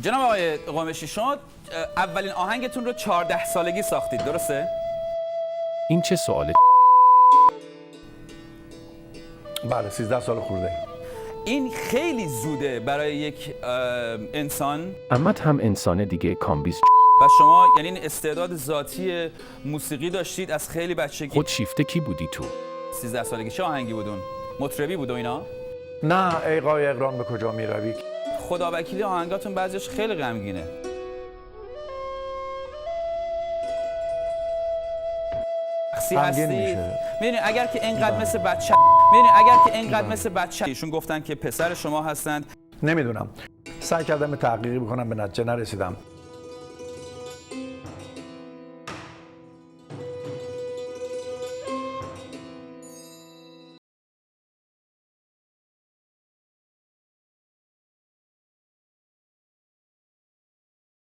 جناب آقای قمشی، شما اولین آهنگتون رو 14 سالگی ساختید، درسته؟ این چه سواله؟ بله 13 سال خورده. این خیلی زوده برای یک انسان. امت هم انسان دیگه کامبیز و شما یعنی این استعداد ذاتی موسیقی داشتید از خیلی بچگی. خود شیفته کی بودی تو؟ 13 سالگی چه آهنگی بودون؟ مطربی بود و اینا؟ نه ای قای اقران به کجا می روی. خدا وکیلی آهنگاتون بعضیش خیلی غمگینه. غمگین میشه. میدونی اگر که اینقدر مثل بچه مثل بچه ایشون گفتن که پسر شما هستند. نمیدونم، سعی کردم به تحقیقی بکنم، به نتیجه نرسیدم.